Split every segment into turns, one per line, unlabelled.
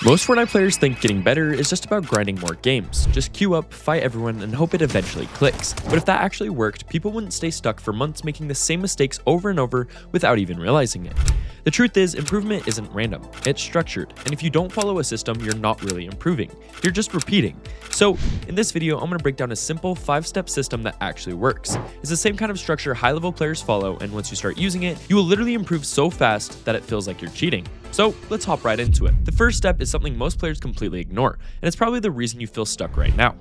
Most Fortnite players think getting better is just about grinding more games. Just queue up, fight everyone, and hope it eventually clicks. But if that actually worked, people wouldn't stay stuck for months making the same mistakes over and over without even realizing it. The truth is, improvement isn't random, it's structured, and if you don't follow a system, you're not really improving. You're just repeating. So, in this video, I'm going to break down a simple 5-step system that actually works. It's the same kind of structure high-level players follow, and once you start using it, you will literally improve so fast that it feels like you're cheating. So, let's hop right into it. The first step is something most players completely ignore, and it's probably the reason you feel stuck right now.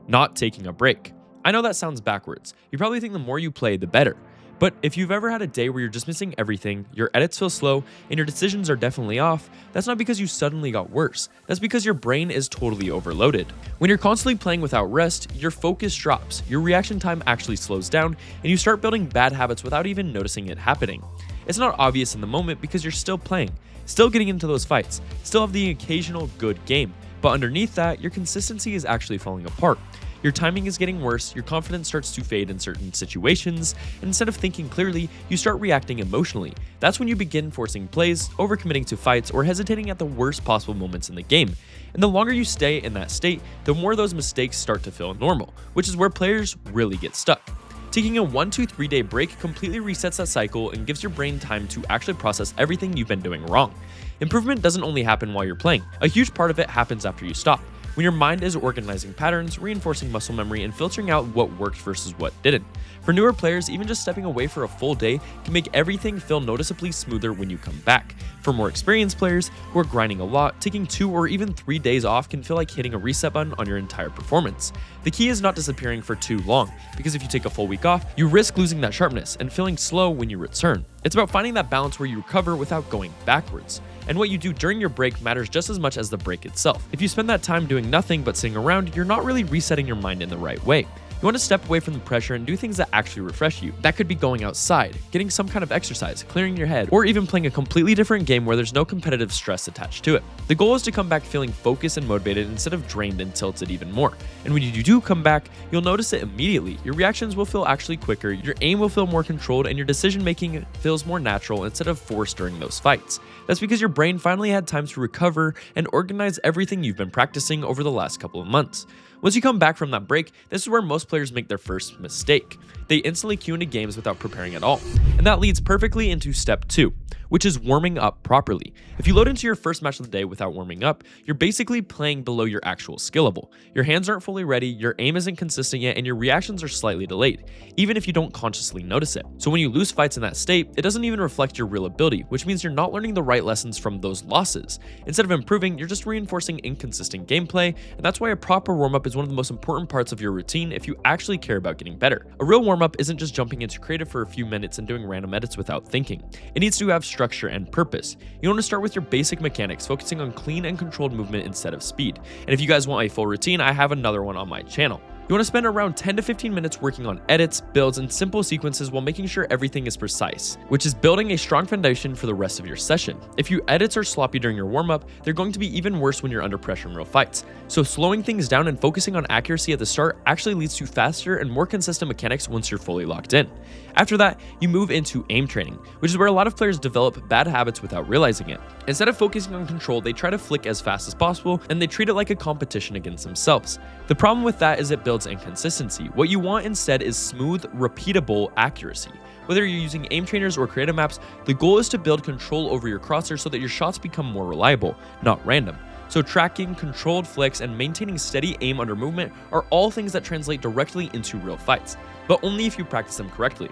Not taking a break. I know that sounds backwards. You probably think the more you play, the better. But if you've ever had a day where you're just missing everything, your edits feel slow, and your decisions are definitely off, that's not because you suddenly got worse. That's because your brain is totally overloaded. When you're constantly playing without rest, your focus drops, your reaction time actually slows down, and you start building bad habits without even noticing it happening. It's not obvious in the moment because you're still playing, still getting into those fights, still have the occasional good game, but underneath that, your consistency is actually falling apart. Your timing is getting worse, your confidence starts to fade in certain situations, and instead of thinking clearly, you start reacting emotionally. That's when you begin forcing plays, overcommitting to fights, or hesitating at the worst possible moments in the game. And the longer you stay in that state, the more those mistakes start to feel normal, which is where players really get stuck. Taking a 1 to 3 day break completely resets that cycle and gives your brain time to actually process everything you've been doing wrong. Improvement doesn't only happen while you're playing, a huge part of it happens after you stop. When your mind is organizing patterns, reinforcing muscle memory, and filtering out what worked versus what didn't. For newer players, even just stepping away for a full day can make everything feel noticeably smoother when you come back. For more experienced players who are grinding a lot, taking 2 or even 3 days off can feel like hitting a reset button on your entire performance. The key is not disappearing for too long, because if you take a full week off, you risk losing that sharpness and feeling slow when you return. It's about finding that balance where you recover without going backwards. And what you do during your break matters just as much as the break itself. If you spend that time doing nothing but sitting around, you're not really resetting your mind in the right way. You want to step away from the pressure and do things that actually refresh you. That could be going outside, getting some kind of exercise, clearing your head, or even playing a completely different game where there's no competitive stress attached to it. The goal is to come back feeling focused and motivated instead of drained and tilted even more. And when you do come back, you'll notice it immediately. Your reactions will feel actually quicker, your aim will feel more controlled, and your decision making feels more natural instead of forced during those fights. That's because your brain finally had time to recover and organize everything you've been practicing over the last couple of months. Once you come back from that break, this is where most players make their first mistake. They instantly queue into games without preparing at all. And that leads perfectly into step 2, which is warming up properly. If you load into your first match of the day without warming up, you're basically playing below your actual skill level. Your hands aren't fully ready, your aim isn't consistent yet, and your reactions are slightly delayed, even if you don't consciously notice it. So when you lose fights in that state, it doesn't even reflect your real ability, which means you're not learning the right lessons from those losses. Instead of improving, you're just reinforcing inconsistent gameplay, and that's why a proper warm-up is one of the most important parts of your routine if you actually care about getting better. A real warm-up isn't just jumping into creative for a few minutes and doing random edits without thinking. It needs to have structure and purpose. You want to start with your basic mechanics, focusing on clean and controlled movement instead of speed. And if you guys want a full routine, I have another one on my channel. You want to spend around 10 to 15 minutes working on edits, builds, and simple sequences while making sure everything is precise, which is building a strong foundation for the rest of your session. If your edits are sloppy during your warm-up, they're going to be even worse when you're under pressure in real fights. So slowing things down and focusing on accuracy at the start actually leads to faster and more consistent mechanics once you're fully locked in. After that, you move into aim training, which is where a lot of players develop bad habits without realizing it. Instead of focusing on control, they try to flick as fast as possible, and they treat it like a competition against themselves. The problem with that is it builds inconsistency. What you want instead is smooth, repeatable accuracy. Whether you're using aim trainers or creative maps, the goal is to build control over your crosshair so that your shots become more reliable, not random. So tracking, controlled flicks, and maintaining steady aim under movement are all things that translate directly into real fights, but only if you practice them correctly.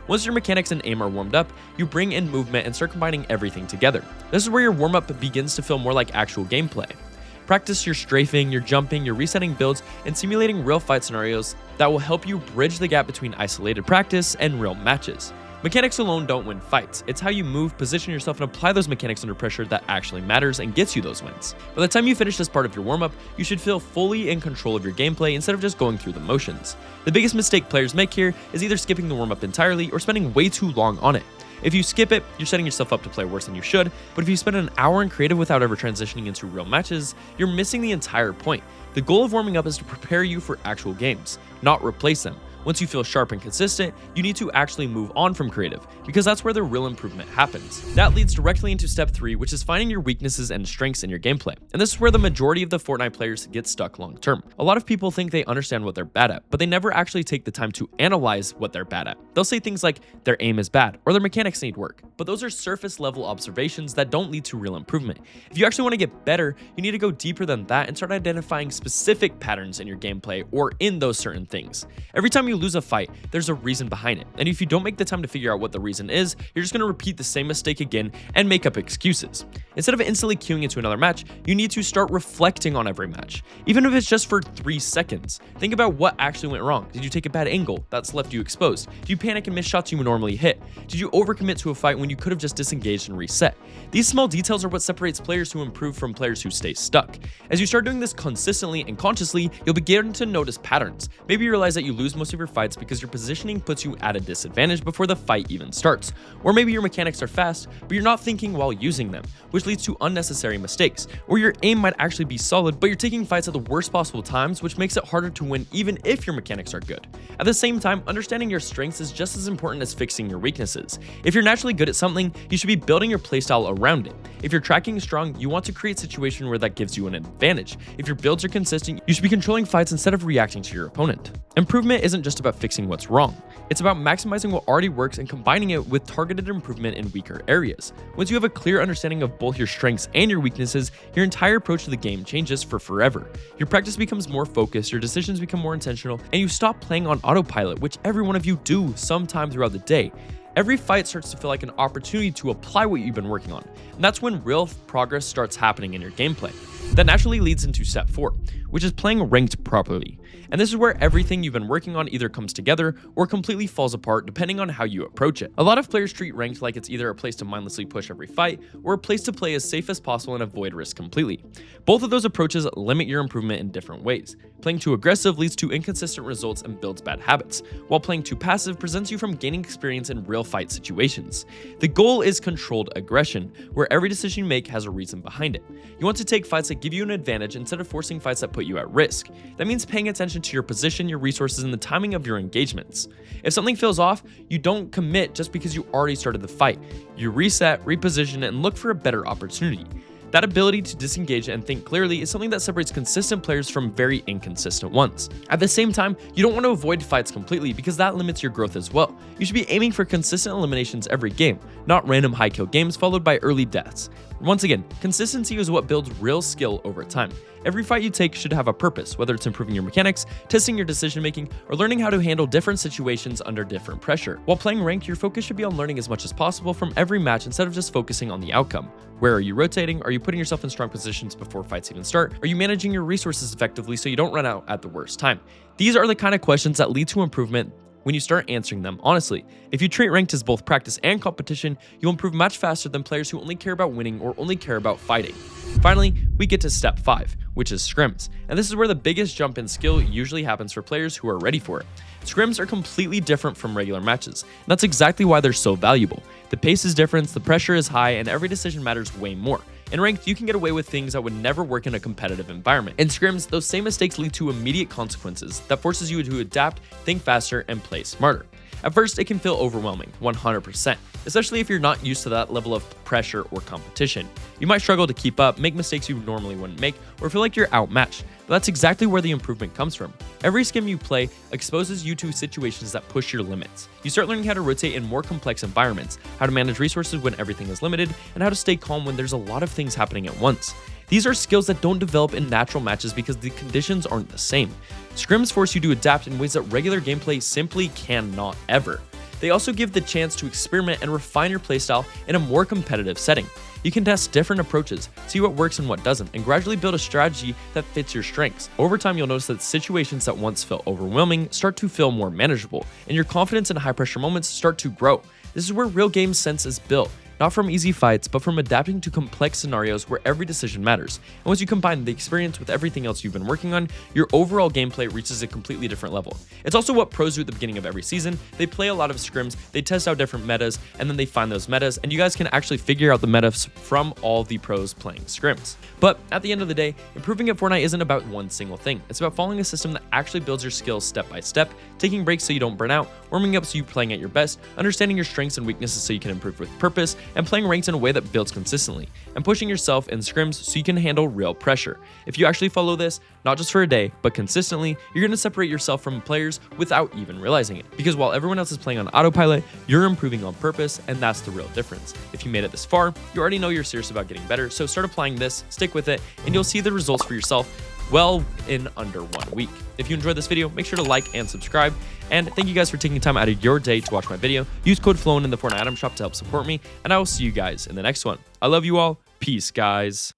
Once your mechanics and aim are warmed up, you bring in movement and start combining everything together. This is where your warm-up begins to feel more like actual gameplay. Practice your strafing, your jumping, your resetting builds, and simulating real fight scenarios that will help you bridge the gap between isolated practice and real matches. Mechanics alone don't win fights. It's how you move, position yourself, and apply those mechanics under pressure that actually matters and gets you those wins. By the time you finish this part of your warm-up, you should feel fully in control of your gameplay instead of just going through the motions. The biggest mistake players make here is either skipping the warm-up entirely or spending way too long on it. If you skip it, you're setting yourself up to play worse than you should, but if you spend an hour in creative without ever transitioning into real matches, you're missing the entire point. The goal of warming up is to prepare you for actual games, not replace them. Once you feel sharp and consistent, you need to actually move on from creative, because that's where the real improvement happens. That leads directly into step 3, which is finding your weaknesses and strengths in your gameplay. And this is where the majority of the Fortnite players get stuck long term. A lot of people think they understand what they're bad at, but they never actually take the time to analyze what they're bad at. They'll say things like their aim is bad or their mechanics need work, but those are surface level observations that don't lead to real improvement. If you actually want to get better, you need to go deeper than that and start identifying specific patterns in your gameplay or in those certain things. Every time you lose a fight, there's a reason behind it, and if you don't make the time to figure out what the reason is, you're just going to repeat the same mistake again and make up excuses. Instead of instantly queuing into another match, you need to start reflecting on every match, even if it's just for 3 seconds. Think about what actually went wrong. Did you take a bad angle that's left you exposed? Did you panic and miss shots you would normally hit? Did you overcommit to a fight when you could have just disengaged and reset? These small details are what separates players who improve from players who stay stuck. As you start doing this consistently and consciously, you'll begin to notice patterns. Maybe you realize that you lose most of your fights because your positioning puts you at a disadvantage before the fight even starts. Or maybe your mechanics are fast, but you're not thinking while using them, which leads to unnecessary mistakes. Or your aim might actually be solid, but you're taking fights at the worst possible times, which makes it harder to win even if your mechanics are good. At the same time, understanding your strengths is just as important as fixing your weaknesses. If you're naturally good at something, you should be building your playstyle around it. If your tracking is strong, you want to create a situation where that gives you an advantage. If your builds are consistent, you should be controlling fights instead of reacting to your opponent. Improvement isn't just about fixing what's wrong. It's about maximizing what already works and combining it with targeted improvement in weaker areas. Once you have a clear understanding of both your strengths and your weaknesses, your entire approach to the game changes for forever. Your practice becomes more focused, your decisions become more intentional, and you stop playing on autopilot, which every one of you do sometime throughout the day. Every fight starts to feel like an opportunity to apply what you've been working on, and that's when real progress starts happening in your gameplay. That naturally leads into step 4, which is playing ranked properly. And this is where everything you've been working on either comes together or completely falls apart depending on how you approach it. A lot of players treat ranked like it's either a place to mindlessly push every fight or a place to play as safe as possible and avoid risk completely. Both of those approaches limit your improvement in different ways. Playing too aggressive leads to inconsistent results and builds bad habits, while playing too passive prevents you from gaining experience in real fight situations. The goal is controlled aggression, where every decision you make has a reason behind it. You want to take fights that give you an advantage instead of forcing fights that put you at risk. That means paying attention to your position, your resources, and the timing of your engagements. If something feels off, you don't commit just because you already started the fight. You reset, reposition, and look for a better opportunity. That ability to disengage and think clearly is something that separates consistent players from very inconsistent ones. At the same time, you don't want to avoid fights completely because that limits your growth as well. You should be aiming for consistent eliminations every game, not random high kill games followed by early deaths. Once again, consistency is what builds real skill over time. Every fight you take should have a purpose, whether it's improving your mechanics, testing your decision making, or learning how to handle different situations under different pressure. While playing ranked, your focus should be on learning as much as possible from every match instead of just focusing on the outcome. Where are you rotating? Are you putting yourself in strong positions before fights even start? Are you managing your resources effectively so you don't run out at the worst time? These are the kind of questions that lead to improvement when you start answering them honestly. If you treat ranked as both practice and competition, you'll improve much faster than players who only care about winning or only care about fighting. Finally, we get to step 5, which is scrims, and this is where the biggest jump in skill usually happens for players who are ready for it. Scrims are completely different from regular matches, and that's exactly why they're so valuable. The pace is different, the pressure is high, and every decision matters way more. In ranked, you can get away with things that would never work in a competitive environment. In scrims, those same mistakes lead to immediate consequences that forces you to adapt, think faster, and play smarter. At first, it can feel overwhelming, 100%, especially if you're not used to that level of pressure or competition. You might struggle to keep up, make mistakes you normally wouldn't make, or feel like you're outmatched, but that's exactly where the improvement comes from. Every scrim you play exposes you to situations that push your limits. You start learning how to rotate in more complex environments, how to manage resources when everything is limited, and how to stay calm when there's a lot of things happening at once. These are skills that don't develop in natural matches because the conditions aren't the same. Scrims force you to adapt in ways that regular gameplay simply cannot ever. They also give the chance to experiment and refine your playstyle in a more competitive setting. You can test different approaches, see what works and what doesn't, and gradually build a strategy that fits your strengths. Over time, you'll notice that situations that once felt overwhelming start to feel more manageable, and your confidence in high-pressure moments start to grow. This is where real game sense is built. not from easy fights, but from adapting to complex scenarios where every decision matters. And once you combine the experience with everything else you've been working on, your overall gameplay reaches a completely different level. It's also what pros do at the beginning of every season. They play a lot of scrims, they test out different metas, and then they find those metas, and you guys can actually figure out the metas from all the pros playing scrims. But at the end of the day, improving at Fortnite isn't about one single thing. It's about following a system that actually builds your skills step by step, taking breaks so you don't burn out, warming up so you're playing at your best, understanding your strengths and weaknesses so you can improve with purpose, and playing ranked in a way that builds consistently, and pushing yourself in scrims so you can handle real pressure. If you actually follow this, not just for a day, but consistently, you're going to separate yourself from players without even realizing it. Because while everyone else is playing on autopilot, you're improving on purpose, and that's the real difference. If you made it this far, you already know you're serious about getting better, so start applying this, stick with it, and you'll see the results for yourself well in under 1 week. If you enjoyed this video, make sure to like and subscribe. And thank you guys for taking time out of your day to watch my video. Use code FLOWN in the Fortnite item shop to help support me, and I will see you guys in the next one. I love you all. Peace, guys.